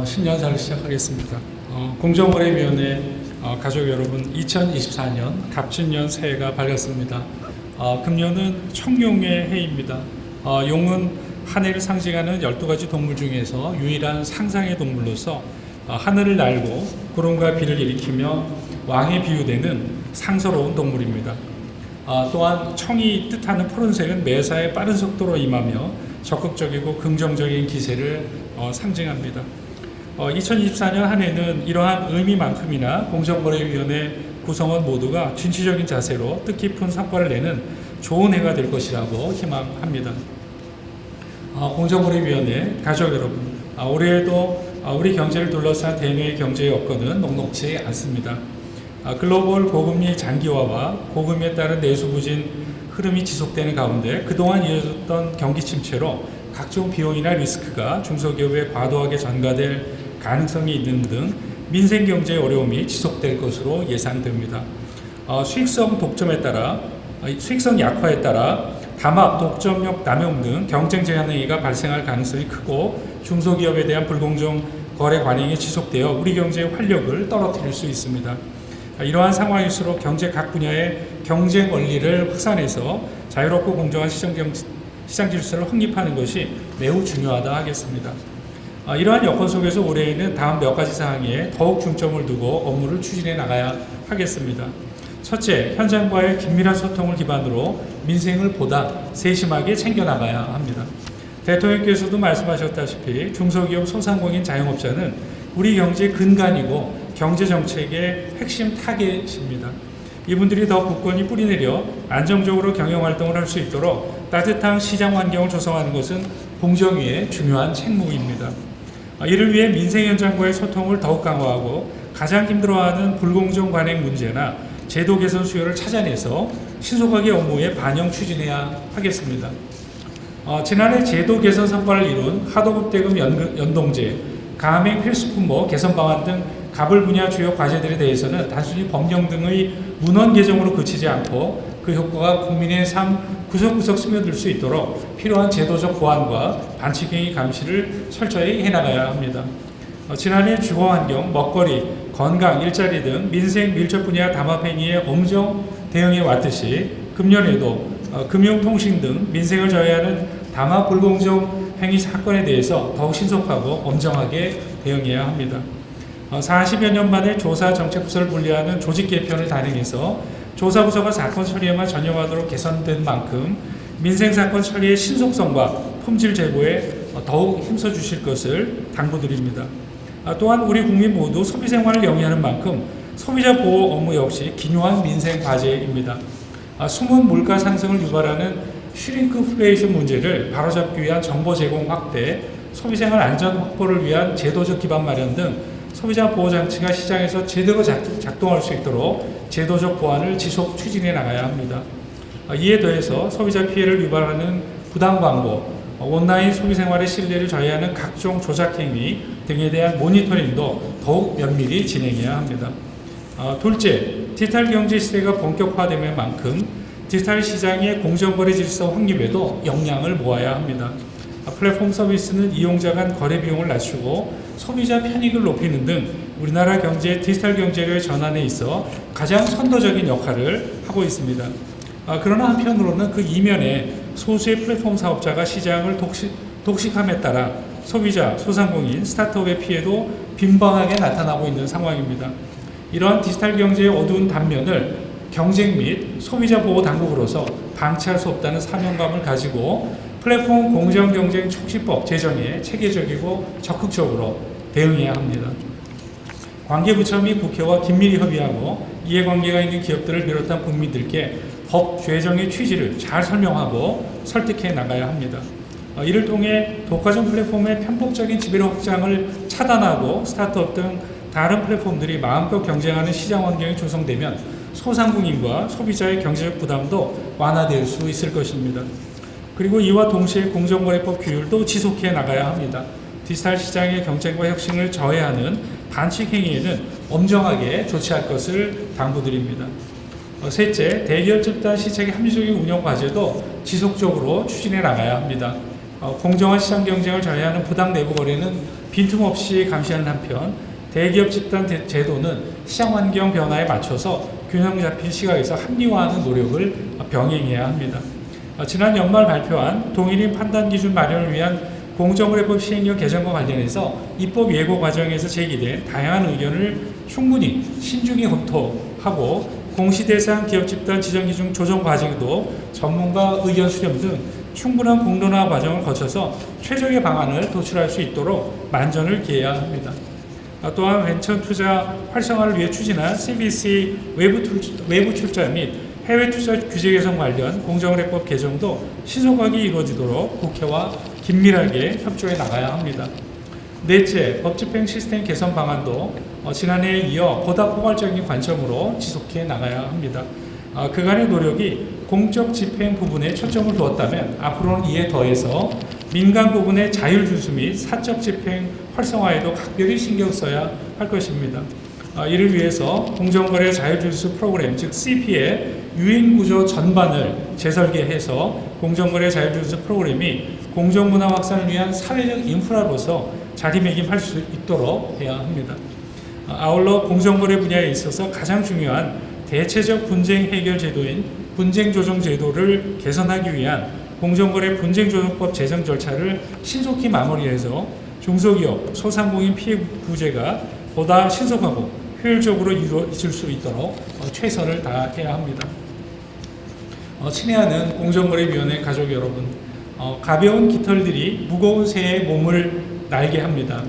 신년사를 시작하겠습니다. 공정거래위원회 가족 여러분, 2024년 갑진년 새해가 밝았습니다. 금년은 청룡의 해입니다. 용은 한 해를 상징하는 12가지 동물 중에서 유일한 상상의 동물로서 하늘을 날고 구름과 비를 일으키며 왕에 비유되는 상서로운 동물입니다. 또한 청이 뜻하는 푸른색은 매사에 빠른 속도로 임하며 적극적이고 긍정적인 기세를 상징합니다. 2024년 한 해는 이러한 의미만큼이나 공정거래위원회 구성원 모두가 진취적인 자세로 뜻깊은 성과를 내는 좋은 해가 될 것이라고 희망합니다. 공정거래위원회 가족 여러분, 올해에도 우리 경제를 둘러싼 대내의 경제의 여건은 녹록지 않습니다. 글로벌 고금리 장기화와 고금리에 따른 내수 부진 흐름이 지속되는 가운데 그동안 이어졌던 경기 침체로 각종 비용이나 리스크가 중소기업에 과도하게 전가될 가능성이 있는 등 민생 경제의 어려움이 지속될 것으로 예상됩니다. 수익성 약화에 따라 담합, 독점력 남용 등 경쟁 제한 행위가 발생할 가능성이 크고 중소기업에 대한 불공정 거래 관행이 지속되어 우리 경제의 활력을 떨어뜨릴 수 있습니다. 이러한 상황일수록 경제 각 분야의 경쟁 원리를 확산해서 자유롭고 공정한 시장 질서를 확립하는 것이 매우 중요하다 하겠습니다. 이러한 여건 속에서 올해에는 다음 몇 가지 사항에 더욱 중점을 두고 업무를 추진해 나가야 하겠습니다. 첫째, 현장과의 긴밀한 소통을 기반으로 민생을 보다 세심하게 챙겨나가야 합니다. 대통령께서도 말씀하셨다시피 중소기업 소상공인 자영업자는 우리 경제의 근간이고 경제정책의 핵심 타겟입니다. 이분들이 더 굳건히 뿌리내려 안정적으로 경영활동을 할 수 있도록 따뜻한 시장 환경을 조성하는 것은 공정위의 중요한 책무입니다. 이를 위해 민생 현장과의 소통을 더욱 강화하고 가장 힘들어하는 불공정 관행 문제나 제도 개선 수요를 찾아내서 신속하게 업무에 반영 추진해야 하겠습니다. 지난해 제도 개선 성과를 이룬 하도급 대금 연동제, 가맹 필수품목 개선 방안 등 가불 분야 주요 과제들에 대해서는 단순히 법령 등의 문헌 개정으로 그치지 않고 그 효과가 국민의 삶 구석구석 스며들 수 있도록 필요한 제도적 보완과 반칙행위 감시를 철저히 해나가야 합니다. 지난해 주거환경, 먹거리, 건강, 일자리 등 민생 밀접 분야 담합행위에 엄정 대응해 왔듯이 금년에도 금융통신 등 민생을 저해하는 담합 불공정 행위 사건에 대해서 더욱 신속하고 엄정하게 대응해야 합니다. 40여 년 만에 조사 정책부서를 분리하는 조직 개편을 단행해서 조사부서가 사건 처리에만 전념하도록 개선된 만큼 민생사건 처리의 신속성과 품질 제고에 더욱 힘써 주실 것을 당부드립니다. 또한 우리 국민 모두 소비생활을 영위하는 만큼 소비자 보호 업무 역시 기묘한 민생 과제입니다. 숨은 물가 상승을 유발하는 슈링크플레이션 문제를 바로잡기 위한 정보 제공 확대, 소비생활 안전 확보를 위한 제도적 기반 마련 등 소비자 보호 장치가 시장에서 제대로 작동할 수 있도록 제도적 보완을 지속 추진해 나가야 합니다. 이에 더해서 소비자 피해를 유발하는 부당 광고, 온라인 소비 생활의 신뢰를 저해하는 각종 조작 행위 등에 대한 모니터링도 더욱 면밀히 진행해야 합니다. 둘째, 디지털 경제 시대가 본격화되는 만큼 디지털 시장의 공정거래 질서 확립에도 역량을 모아야 합니다. 플랫폼 서비스는 이용자 간 거래 비용을 낮추고 소비자 편익을 높이는 등 우리나라 경제의 디지털 경제의 전환에 있어 가장 선도적인 역할을 하고 있습니다. 그러나 한편으로는 그 이면에 소수의 플랫폼 사업자가 시장을 독식함에 따라 소비자, 소상공인, 스타트업의 피해도 빈번하게 나타나고 있는 상황입니다. 이러한 디지털 경제의 어두운 단면을 경쟁 및 소비자 보호 당국으로서 방치할 수 없다는 사명감을 가지고 플랫폼 공정경쟁 촉진법 제정에 체계적이고 적극적으로 대응해야 합니다. 관계부처 및 국회와 긴밀히 협의하고 이해관계가 있는 기업들을 비롯한 국민들께 법 제정의 취지를 잘 설명하고 설득해 나가야 합니다. 이를 통해 독과점 플랫폼의 편법적인 지배력 확장을 차단하고 스타트업 등 다른 플랫폼들이 마음껏 경쟁하는 시장 환경이 조성되면 소상공인과 소비자의 경제적 부담도 완화될 수 있을 것입니다. 그리고 이와 동시에 공정거래법 규율도 지속해 나가야 합니다. 디지털 시장의 경쟁과 혁신을 저해하는 반칙 행위에는 엄정하게 조치할 것을 당부드립니다. 셋째, 대기업 집단 시책의 합리적인 운영 과제도 지속적으로 추진해 나가야 합니다. 공정한 시장 경쟁을 저해하는 부당 내부 거래는 빈틈없이 감시하는 한편 대기업 집단 제도는 시장 환경 변화에 맞춰서 균형 잡힌 시각에서 합리화하는 노력을 병행해야 합니다. 지난 연말 발표한 동일인 판단 기준 마련을 위한 공정거래법 시행령 개정과 관련해서 입법 예고 과정에서 제기된 다양한 의견을 충분히 신중히 검토하고 공시대상 기업 집단 지정 기준 조정 과정도 전문가 의견 수렴 등 충분한 공론화 과정을 거쳐서 최적의 방안을 도출할 수 있도록 만전을 기해야 합니다. 또한 벤처 투자 활성화를 위해 추진한 CBC 외부 출자 및 해외 투자 규제 개선 관련 공정거래법 개정도 신속하게 이루어지도록 국회와 긴밀하게 협조해 나가야 합니다. 넷째, 법집행 시스템 개선 방안도 지난해에 이어 보다 포괄적인 관점으로 지속해 나가야 합니다. 그간의 노력이 공적 집행 부분에 초점을 두었다면 앞으로는 이에 더해서 민간 부분의 자율 준수 및 사적 집행 활성화에도 각별히 신경 써야 할 것입니다. 이를 위해서 공정거래 자율 준수 프로그램 즉 CP의 유인 구조 전반을 재설계해서 공정거래 자율 준수 프로그램이 공정문화 확산을 위한 사회적 인프라로서 자리매김할 수 있도록 해야 합니다. 아울러 공정거래 분야에 있어서 가장 중요한 대체적 분쟁 해결 제도인 분쟁조정 제도를 개선하기 위한 공정거래 분쟁조정법 제정 절차를 신속히 마무리해서 중소기업, 소상공인 피해 구제가 보다 신속하고 효율적으로 이루어질 수 있도록 최선을 다해야 합니다. 친애하는 공정거래위원회 가족 여러분, 가벼운 깃털들이 무거운 새의 몸을 날게 합니다.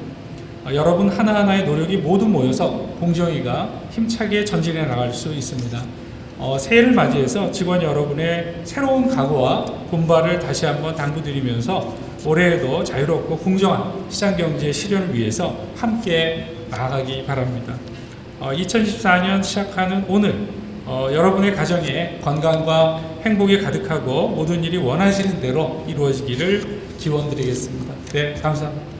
여러분 하나하나의 노력이 모두 모여서 공정위가 힘차게 전진해 나갈 수 있습니다. 새해를 맞이해서 직원 여러분의 새로운 각오와 분발을 다시 한번 당부드리면서 올해에도 자유롭고 공정한 시장경제 실현을 위해서 함께 나아가기 바랍니다. 2024년 시작하는 오늘 여러분의 가정에 건강과 행복이 가득하고 모든 일이 원하시는 대로 이루어지기를 기원드리겠습니다. 네, 감사합니다.